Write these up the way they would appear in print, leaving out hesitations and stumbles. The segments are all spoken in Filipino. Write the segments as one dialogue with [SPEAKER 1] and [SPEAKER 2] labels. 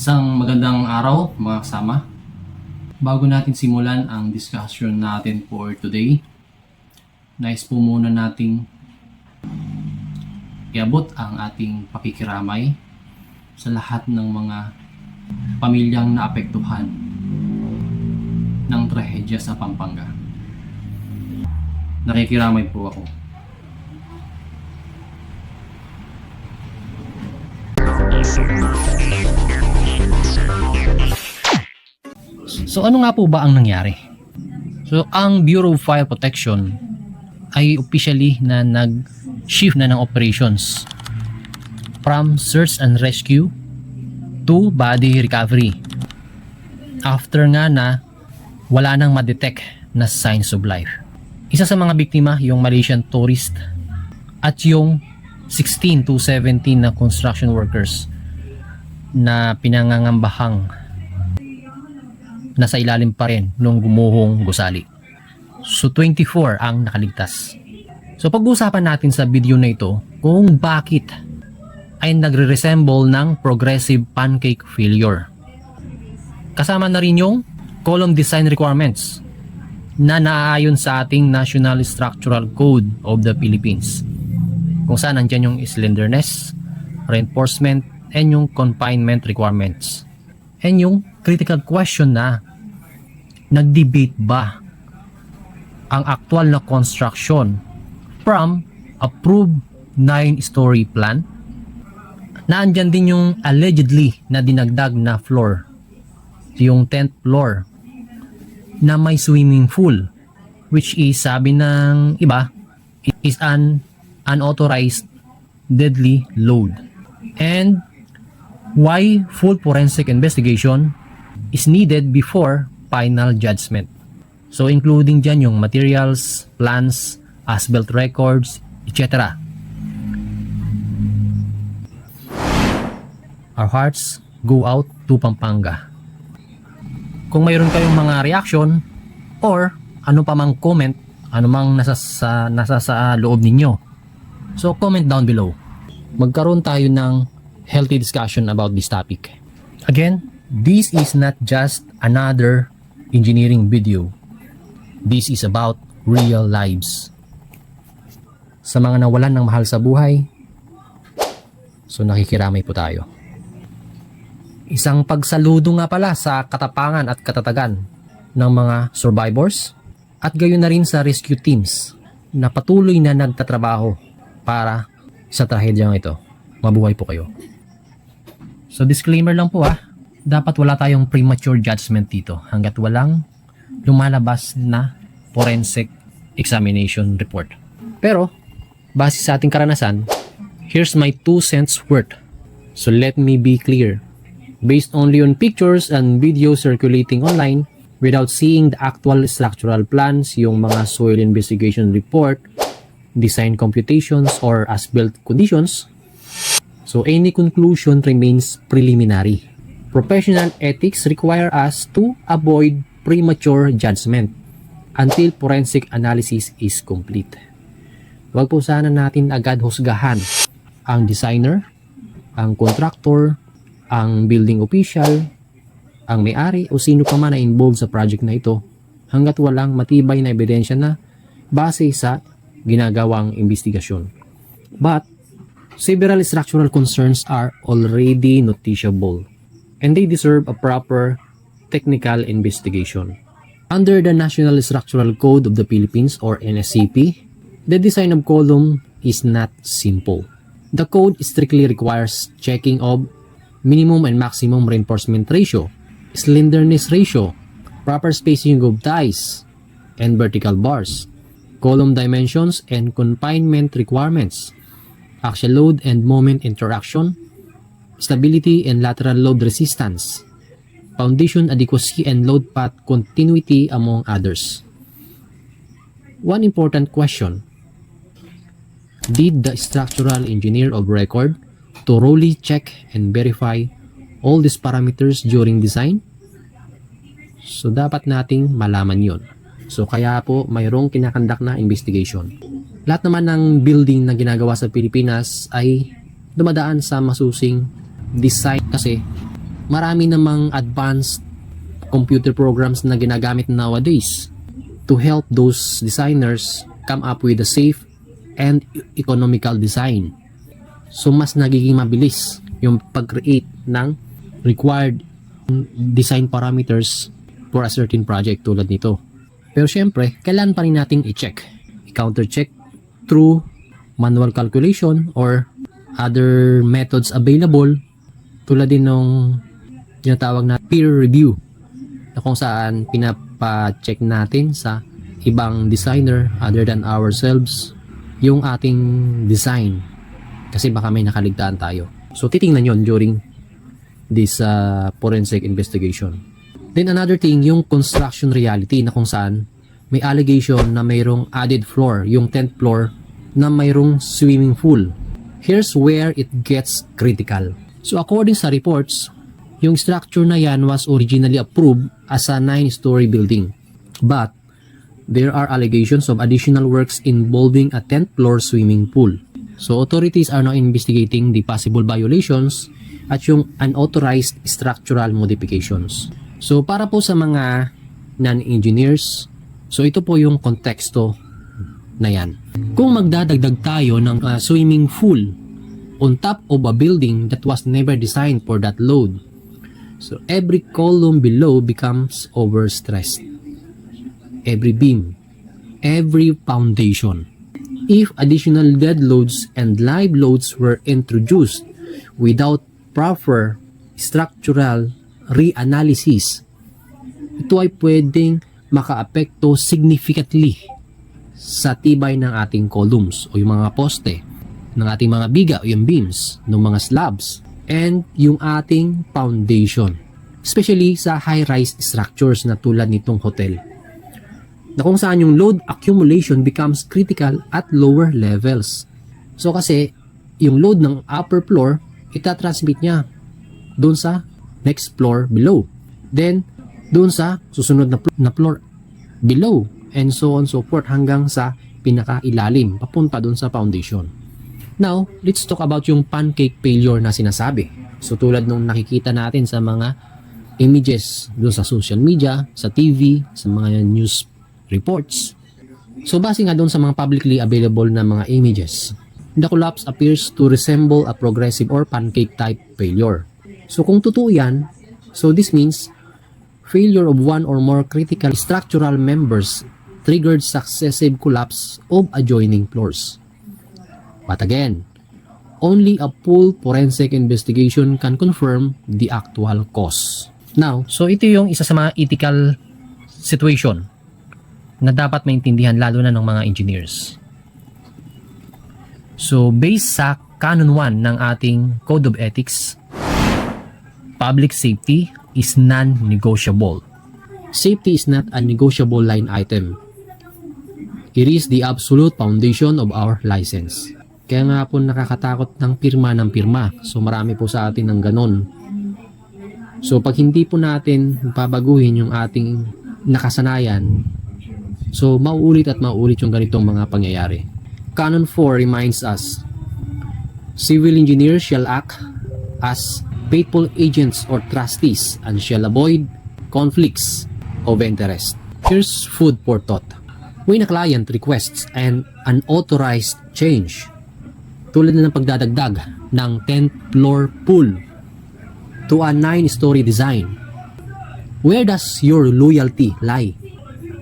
[SPEAKER 1] Isang magandang araw mga kasama. Bago natin simulan ang discussion natin for today, nais po muna nating iabot ang ating pakikiramay sa lahat ng mga pamilyang naapektuhan ng trahedya sa Pampanga. Nakikiramay po ako. So ano nga po ba ang nangyari? So ang Bureau of Fire Protection ay officially na nag-shift na ng operations from search and rescue to body recovery after nga na wala nang ma-detect na signs of life. Isa sa mga biktima yung Malaysian tourist at yung 16 to 17 na construction workers na pinangangambahang nasa ilalim pa rin nung gumuhong gusali. So 24 ang nakaligtas. So pag-uusapan natin sa video na ito kung bakit ay nagre-resemble ng progressive pancake failure. Kasama na rin yung column design requirements na naaayon sa ating National Structural Code of the Philippines, kung saan nandyan yung slenderness, reinforcement, and yung confinement requirements. And yung critical question na, nag-debate ba ang actual na construction from approved 9-story plan? Naandyan din yung allegedly na dinagdag na floor, yung 10th floor, na may swimming pool, which is sabi ng iba, is an unauthorized deadly load. And why full forensic investigation is needed before final judgment. So including dyan yung materials, plans, as-built records, etc. Our hearts go out to Pampanga. Kung mayroon kayong mga reaction or ano pa mang comment, ano mang nasa sa loob ninyo, so comment down below. Magkaroon tayo ng healthy discussion about this topic. Again, this is not just another engineering video. This is about real lives. Sa mga nawalan ng mahal sa buhay, so nakikiramay po tayo. Isang pagsaludo nga pala sa katapangan at katatagan ng mga survivors at gayon na rin sa rescue teams na patuloy na nagtatrabaho para sa trahedyang ito. Mabuhay po kayo. So disclaimer lang po dapat wala tayong premature judgment dito hanggat walang lumalabas na forensic examination report. Pero base sa ating karanasan, here's my 2 cents worth. So let me be clear. Based only on pictures and videos circulating online without seeing the actual structural plans, yung mga soil investigation report, design computations, or as-built conditions, so any conclusion remains preliminary. Professional ethics require us to avoid premature judgment until forensic analysis is complete. Huwag po sana natin agad husgahan ang designer, ang contractor, ang building official, ang may-ari o sino pa man na involved sa project na ito hanggat walang matibay na ebidensya na base sa ginagawang investigasyon. But several structural concerns are already noticeable and they deserve a proper technical investigation. Under the National Structural Code of the Philippines or NSCP, the design of column is not simple. The code strictly requires checking of minimum and maximum reinforcement ratio, slenderness ratio, proper spacing of ties and vertical bars, column dimensions and confinement requirements, axial load and moment interaction, stability and lateral load resistance, foundation adequacy and load path continuity, among others. One important question: did the structural engineer of record thoroughly check and verify all these parameters during design? So dapat nating malaman yon. So kaya po mayroong kinakandak na investigation. Lahat naman ng building na ginagawa sa Pilipinas ay dumadaan sa masusing design kasi marami namang advanced computer programs na ginagamit nowadays to help those designers come up with a safe and economical design. So mas nagiging mabilis yung pag-create ng required design parameters for a certain project tulad nito. Pero syempre, kailan pa rin nating i-check, i-counter-check through manual calculation or other methods available tulad din ng tinatawag na peer review na kung saan pinapa-check natin sa ibang designer other than ourselves yung ating design kasi baka may nakaligtaan tayo. So titingnan yon during this forensic investigation. Then another thing, yung construction reality na kung saan may allegation na mayroong added floor, yung 10th floor na mayroong swimming pool. Here's where it gets critical. So according sa reports, yung structure na yan was originally approved as a 9-story building. But there are allegations of additional works involving a 10th floor swimming pool. So authorities are now investigating the possible violations at yung unauthorized structural modifications. So para po sa mga non-engineers, so ito po yung konteksto na yan. Kung magdadagdag tayo ng swimming pool on top of a building that was never designed for that load, so every column below becomes overstressed. Every beam, every foundation. If additional dead loads and live loads were introduced without proper structural reanalysis, ito ay pwedeng makaapekto significantly sa tibay ng ating columns o yung mga poste, ng ating mga biga o yung beams, ng mga slabs, and yung ating foundation. Especially sa high-rise structures na tulad nitong hotel, na kung saan yung load accumulation becomes critical at lower levels. So kasi yung load ng upper floor, itatransmit niya doon sa next floor below. Then, doon sa susunod na floor below. And so on so forth hanggang sa pinakailalim, papunta doon sa foundation. Now, let's talk about yung pancake failure na sinasabi. So tulad nung nakikita natin sa mga images doon sa social media, sa TV, sa mga news reports. So base nga doon sa mga publicly available na mga images, the collapse appears to resemble a progressive or pancake type failure. So kung totoo yan, so this means failure of one or more critical structural members triggered successive collapse of adjoining floors. But again, only a full forensic investigation can confirm the actual cause. Now, so ito yung isa sa mga ethical situation na dapat maintindihan lalo na ng mga engineers. So, based sa Canon 1 ng ating Code of Ethics, public safety is non-negotiable. Safety is not a negotiable line item. It is the absolute foundation of our license. Kaya nga po nakakatakot ng pirma. So marami po sa atin ng ganon. So pag hindi po natin babaguhin yung ating nakasanayan, so mauulit at mauulit yung ganitong mga pangyayari. Canon 4 reminds us, civil engineers shall act as faithful agents or trustees and shall avoid conflicts of interest. Here's food for thought. When a client requests an unauthorized change, tulad na ng pagdadagdag ng 10th floor pool to a 9-story design, where does your loyalty lie?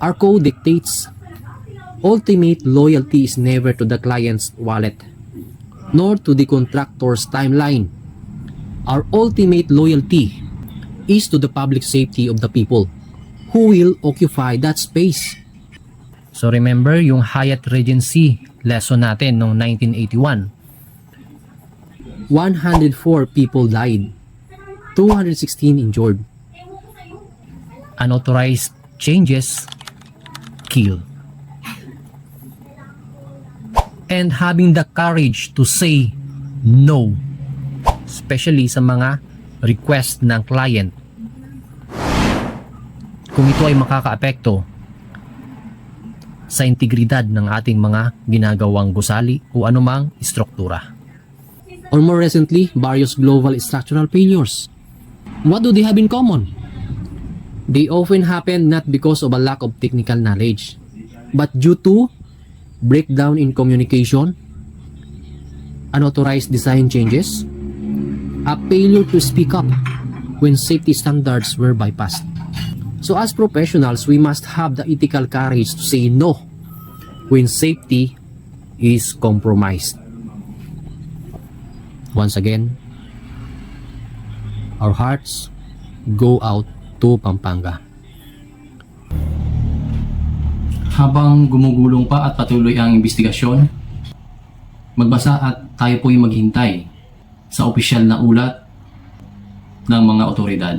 [SPEAKER 1] Our code dictates ultimate loyalty is never to the client's wallet, nor to the contractor's timeline. Our ultimate loyalty is to the public safety of the people who will occupy that space. So remember yung Hyatt Regency lesson natin noong 1981. 104 people died, 216 injured. Unauthorized changes kill. And having the courage to say no, especially sa mga request ng client, kung ito ay makakaapekto sa integridad ng ating mga ginagawang gusali o anumang struktura. Or more recently, various global structural failures. What do they have in common? They often happen not because of a lack of technical knowledge, but due to breakdown in communication, unauthorized design changes, a failure to speak up when safety standards were bypassed. So as professionals, we must have the ethical courage to say no when safety is compromised. Once again, our hearts go out to Pampanga. Habang gumugulong pa at patuloy ang investigasyon, magbasa at tayo po'y maghintay sa opisyal na ulat ng mga otoridad.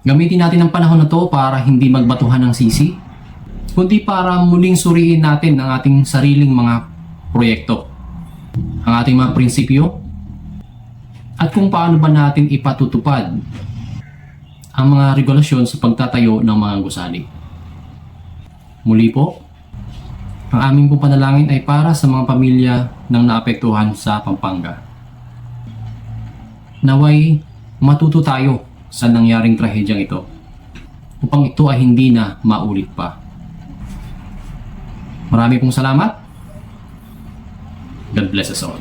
[SPEAKER 1] Gamitin natin ang panahon na to para hindi magbatuhan ng sisi, kundi para muling suriin natin ang ating sariling mga proyekto, ang ating mga prinsipyo, at kung paano ba natin ipatutupad ang mga regulasyon sa pagtatayo ng mga gusali. Muli po, ang aming pong panalangin ay para sa mga pamilya ng naapektuhan sa Pampanga. Naway matuto tayo sa nangyaring trahedyang ito upang ito ay hindi na maulit pa. Marami pong salamat. God bless us all.